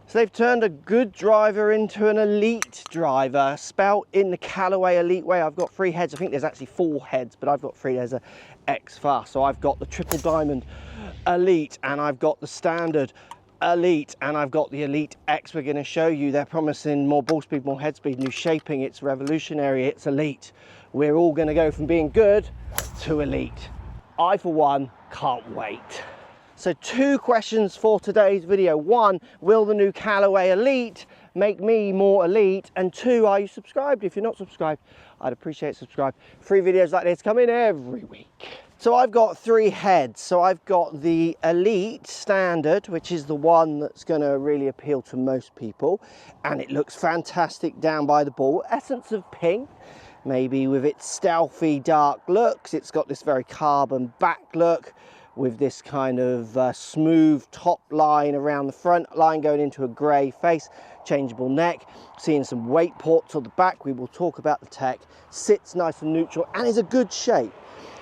So they've turned a good driver into an elite driver, spelt in the Callaway Elyte way. I've got 3 heads. I think there's actually 4 heads, but I've got 3. There's a X Fast. So I've got the triple diamond Elite, and I've got the standard Elite, and I've got the Elite X. We're going to show you. They're promising more ball speed, more head speed, new shaping. It's revolutionary. It's elite. We're all going to go from being good to elite. I, for one, can't wait. So 2 questions for today's video. 1, will the new Callaway Elyte make me more elite? And 2, are you subscribed? If you're not subscribed, I'd appreciate subscribe. 3 videos like this come in every week. So I've got 3 heads. So I've got the Elite Standard, which is the one that's going to really appeal to most people. And it looks fantastic down by the ball. Essence of pink, maybe with its stealthy dark looks. It's got this very carbon back look, with this kind of smooth top line around the front line going into a grey face, changeable neck, seeing some weight ports on the back. We will talk about the tech. Sits nice and neutral and is a good shape.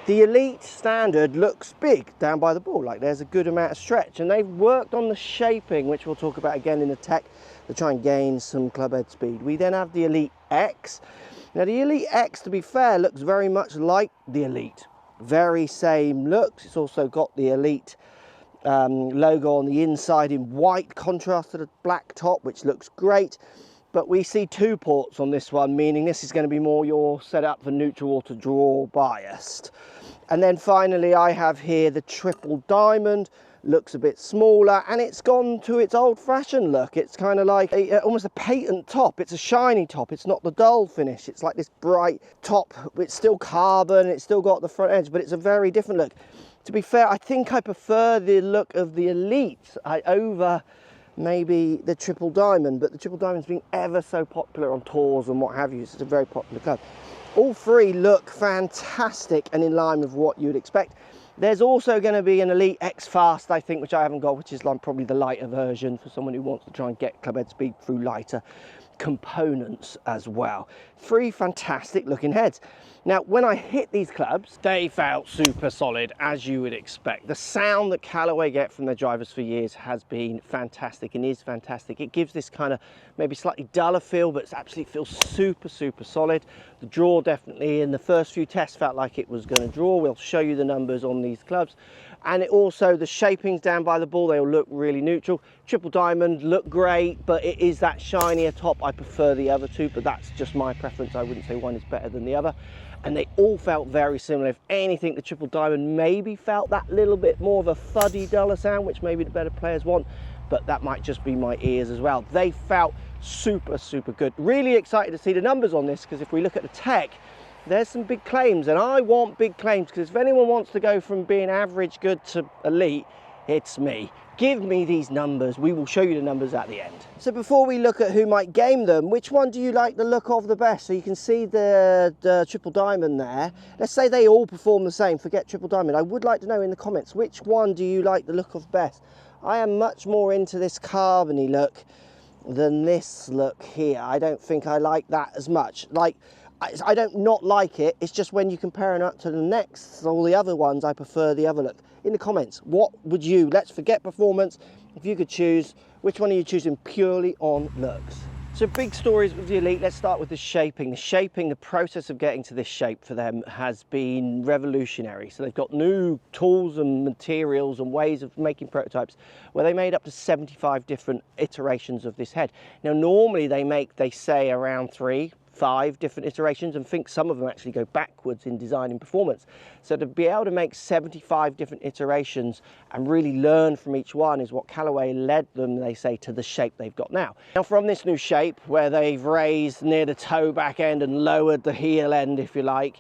The Elite Standard looks big down by the ball, like there's a good amount of stretch, and they've worked on the shaping, which we'll talk about again in the tech, to try and gain some club head speed. We then have the Elite X. Now the Elite X, to be fair, looks very much like the Elite. Very same looks. It's also got the Elite logo on the inside in white, contrast to the black top, which looks great. But we see 2 ports on this one, meaning this is going to be more your setup for neutral or to draw biased. And then finally I have here the triple diamond. Looks a bit smaller, and it's gone to its old-fashioned look. It's kind of like almost a patent top. It's a shiny top. It's not the dull finish. It's like this bright top. It's still carbon. It's still got the front edge, but it's a very different look. To be fair, I think I prefer the look of the Elite over maybe the triple diamond, but the triple diamond's been ever so popular on tours and what have you. It's a very popular club. All 3 look fantastic and in line with what you'd expect. There's also going to be an Elite X Fast, I think, which I haven't got, which is like probably the lighter version for someone who wants to try and get club head speed through lighter components as well. 3 fantastic looking heads. Now, when I hit these clubs, they felt super solid, as you would expect. The sound that Callaway get from their drivers for years has been fantastic and is fantastic. It gives this kind of maybe slightly duller feel, but it absolutely feels super, super solid. The draw definitely in the first few tests felt like it was going to draw. We'll show you the numbers on these clubs. And it also, the shapings down by the ball, they will look really neutral. Triple diamond look great, but it is that shinier top. I prefer the other 2, but that's just my preference. I wouldn't say one is better than the other. And they all felt very similar. If anything, the triple diamond maybe felt that little bit more of a fuddy, duller sound, which maybe the better players want, but that might just be my ears as well. They felt super, super good. Really excited to see the numbers on this, because if we look at the tech, there's some big claims, and I want big claims, because if anyone wants to go from being average good to elite, it's me. Give me these numbers. We will show you the numbers at the end. So before we look at who might game them, which one do you like the look of the best? So you can see the triple diamond there. Let's say they all perform the same. Forget triple diamond. I would like to know in the comments, which one do you like the look of best? I am much more into this carbony look than this look here. I don't think I like that as much. Like, I don't not like it. It's just when you compare it up to the next, all the other ones, I prefer the other look. In the comments, what would you, let's forget performance, if you could choose, which one are you choosing purely on looks? So big stories with the Elite. Let's start with the shaping. The process of getting to this shape for them has been revolutionary. So they've got new tools and materials and ways of making prototypes where they made up to 75 different iterations of this head. Now normally they say around 3-5 different iterations, and think some of them actually go backwards in design and performance. So to be able to make 75 different iterations and really learn from each one is what Callaway led them, they say, to the shape they've got now. Now from this new shape, where they've raised near the toe back end and lowered the heel end, if you like,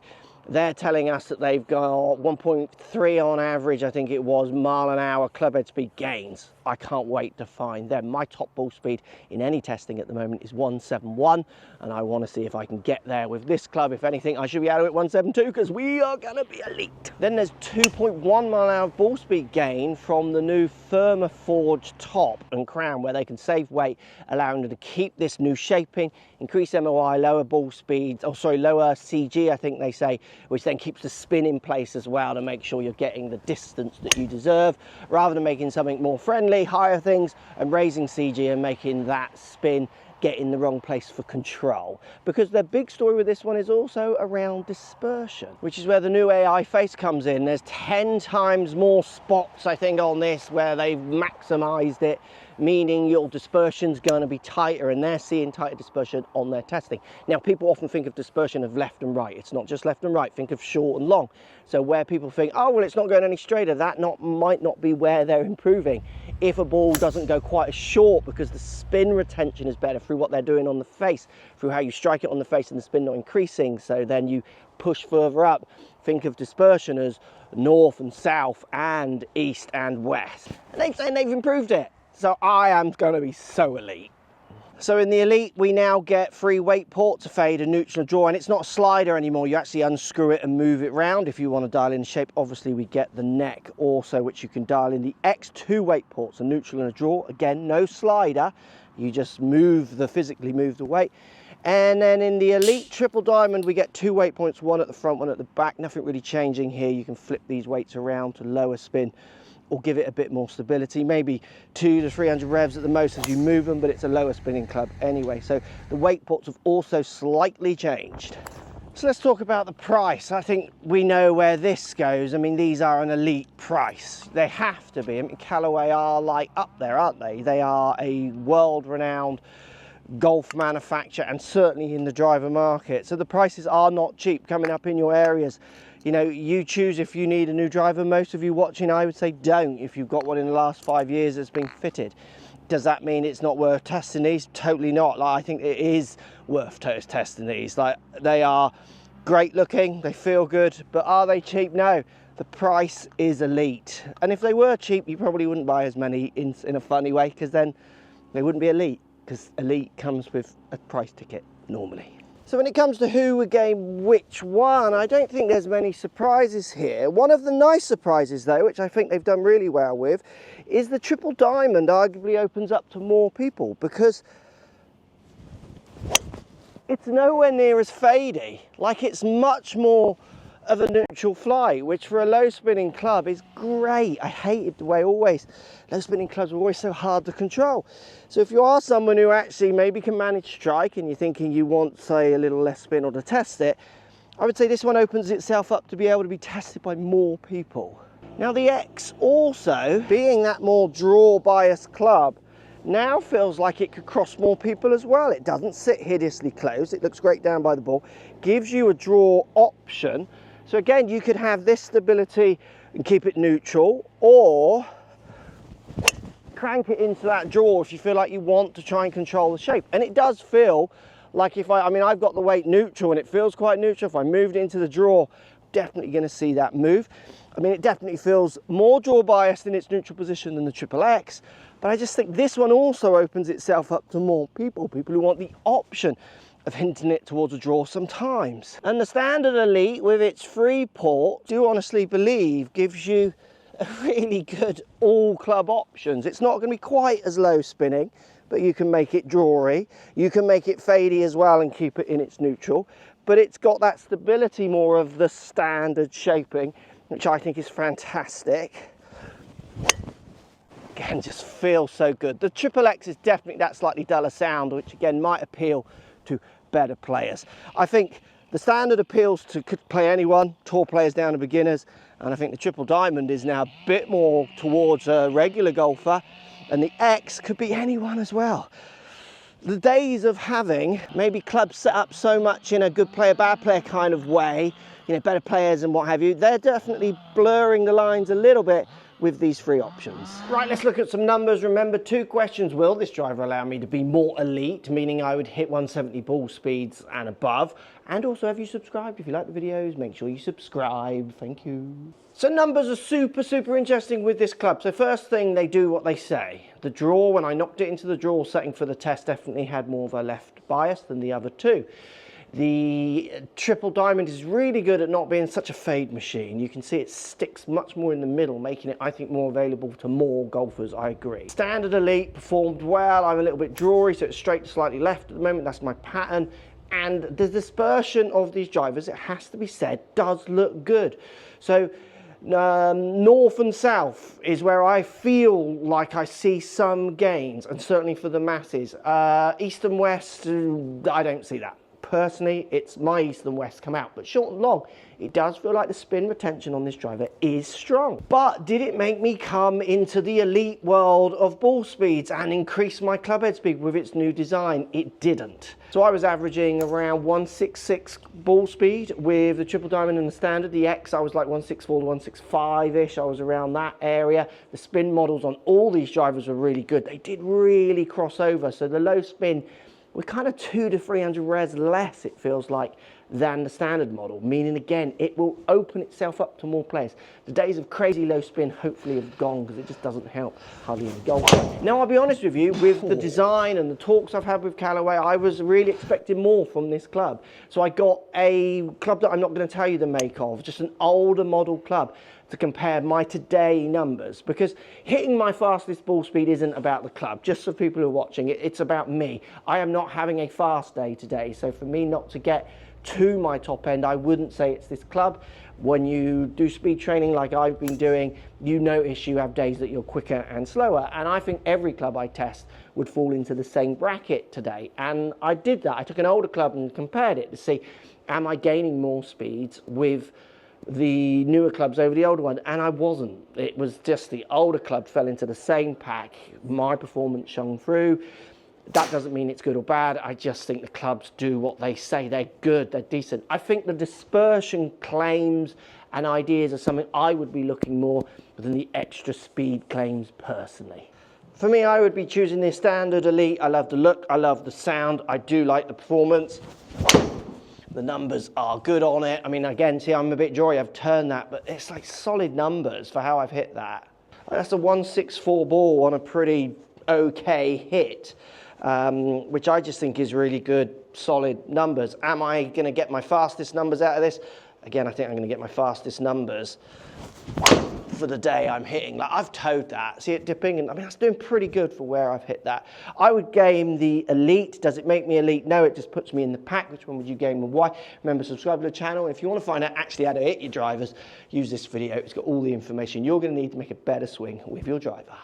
they're telling us that they've got 1.3 on average, I think it was, mile-an-hour club head speed gains. I can't wait to find them. My top ball speed in any testing at the moment is 171, and I want to see if I can get there with this club. If anything, I should be able to hit 172, because we are going to be elite. Then there's 2.1 mile-an-hour ball speed gain from the new firmer forged top and crown, where they can save weight, allowing them to keep this new shaping, increase MOI, lower ball speed, lower CG, I think they say, which then keeps the spin in place as well to make sure you're getting the distance that you deserve, rather than making something more friendly, higher things, and raising CG and making that spin get in the wrong place for control. Because the big story with this one is also around dispersion, which is where the new AI face comes in. There's 10 times more spots, I think, on this where they've maximized it, meaning your dispersion's going to be tighter, and they're seeing tighter dispersion on their testing. Now, people often think of dispersion of left and right. It's not just left and right. Think of short and long. So where people think, oh, well, it's not going any straighter, that might not be where they're improving. If a ball doesn't go quite as short, because the spin retention is better through what they're doing on the face, through how you strike it on the face and the spin not increasing, so then you push further up. Think of dispersion as north and south and east and west. And they're saying they've improved it. So I am going to be so elite. So in the Elite, we now get 3 weight ports, a fade, a neutral, and draw, and it's not a slider anymore. You actually unscrew it and move it round if you want to dial in the shape. Obviously, we get the neck also, which you can dial in. The X 2 weight ports, a neutral and a draw. Again, no slider. You just physically move the weight. And then in the Elite Triple Diamond, we get 2 weight points, 1 at the front, 1 at the back. Nothing really changing here. You can flip these weights around to lower spin or give it a bit more stability, maybe 200 to 300 revs at the most as you move them, but it's a lower spinning club anyway. So the weight ports have also slightly changed. So let's talk about the price. I think we know where this goes. I mean, these are an elite price. They have to be. I mean, Callaway are like up there, aren't they? They are a world-renowned golf manufacturer, and certainly in the driver market. So the prices are not cheap coming up in your areas. You know, you choose if you need a new driver. Most of you watching, I would say don't, if you've got one in the last 5 years that's been fitted. Does that mean it's not worth testing these? Totally not. Like, I think it is worth testing these. Like, they are great looking, they feel good, but are they cheap? No. The price is elite. And if they were cheap, you probably wouldn't buy as many in a funny way, because then they wouldn't be elite, because elite comes with a price ticket normally. So when it comes to who would gain which one, I don't think there's many surprises here. One of the nice surprises though, which I think they've done really well with, is the Triple Diamond arguably opens up to more people, because it's nowhere near as fadey. Like, it's much more of a neutral flight, which for a low spinning club is great. I hated the way always low spinning clubs were always so hard to control. So if you are someone who actually maybe can manage strike and you're thinking you want, say, a little less spin or to test it, I would say this one opens itself up to be able to be tested by more people. Now the X also, being that more draw biased club, now feels like it could cross more people as well. It doesn't sit hideously close. It looks great down by the ball, gives you a draw option. So again, you could have this stability and keep it neutral, or crank it into that draw if you feel like you want to try and control the shape. And it does feel like, I mean, I've got the weight neutral and it feels quite neutral. If I moved into the draw, definitely going to see that move. I mean, it definitely feels more draw biased in its neutral position than the Triple X, but I just think this one also opens itself up to more people who want the option of hinting it towards a draw sometimes. And the Standard Elite, with its 3 port, do honestly believe gives you a really good all club options. It's not going to be quite as low spinning, but you can make it drawy. You can make it fadey as well and keep it in its neutral, but it's got that stability more of the standard shaping, which I think is fantastic. Again, just feels so good. The Triple X is definitely that slightly duller sound, which again might appeal to better players. I think the Standard appeals to could play anyone, tour players down to beginners, and I think the Triple Diamond is now a bit more towards a regular golfer, and the X could be anyone as well. The days of having maybe clubs set up so much in a good player, bad player kind of way, you know, better players and what have you, they're definitely blurring the lines a little bit with these 3 options. Right, let's look at some numbers. Remember, 2 questions. Will this driver allow me to be more elite, meaning I would hit 170 ball speeds and above? And also, have you subscribed? If you like the videos, make sure you subscribe. Thank you. So numbers are super interesting with this club. So first thing, they do what they say. The draw, when I knocked it into the draw setting for the test, definitely had more of a left bias than the other 2. The Triple Diamond is really good at not being such a fade machine. You can see it sticks much more in the middle, making it, I think, more available to more golfers. I agree. Standard Elite performed well. I'm a little bit drawy, so it's straight to slightly left at the moment. That's my pattern. And the dispersion of these drivers, it has to be said, does look good. So north and south is where I feel like I see some gains, and certainly for the masses. East and west, I don't see that. Personally, it's my east and west come out, but short and long, it does feel like the spin retention on this driver is strong. But did it make me come into the elite world of ball speeds and increase my club head speed with its new design? It didn't. So I was averaging around 166 ball speed with the triple diamond and the standard. The X, I was like 164 to 165-ish. I was around that area. The spin models on all these drivers were really good. They did really cross over. So the low spin, we're kind of 200 to 300 res less, it feels like, than the standard model, meaning again it will open itself up to more players. The days of crazy low spin hopefully have gone, because it just doesn't help hardly any golf. Now I'll be honest with you, with the design and the talks I've had with Callaway, I was really expecting more from this club. So I got a club that I'm not going to tell you the make of, just an older model club, to compare my today numbers, because hitting my fastest ball speed isn't about the club. Just for people who are watching, it's about me. I am not having a fast day today, so for me not to get to my top end, I wouldn't say it's this club. When you do speed training like I've been doing, you notice you have days that you're quicker and slower, and I think every club I test would fall into the same bracket today, and I did that. I took an older club and compared it to see, am I gaining more speeds with the newer clubs over the older one? And I wasn't. It was just the older club fell into the same pack. My performance shone through. That doesn't mean it's good or bad. I just think the clubs do what they say. They're good, they're decent. I think the dispersion claims and ideas are something I would be looking more than the extra speed claims personally. For me, I would be choosing the standard elite. I love the look, I love the sound, I do like the performance. The numbers are good on it. I mean, again, see, I'm a bit jawry, I've turned that, but it's like solid numbers for how I've hit that. That's a 164 ball on a pretty okay hit, which I just think is really good, solid numbers. Am I going to get my fastest numbers out of this? Again, I think I'm going to get my fastest numbers for the day I'm hitting. Like, I've towed that. See it dipping, and I mean, that's doing pretty good for where I've hit that. I would game the elite. Does it make me elite? No, it just puts me in the pack. Which one would you game and why? Remember, subscribe to the channel. If you want to find out actually how to hit your drivers, use this video. It's got all the information you're going to need to make a better swing with your driver.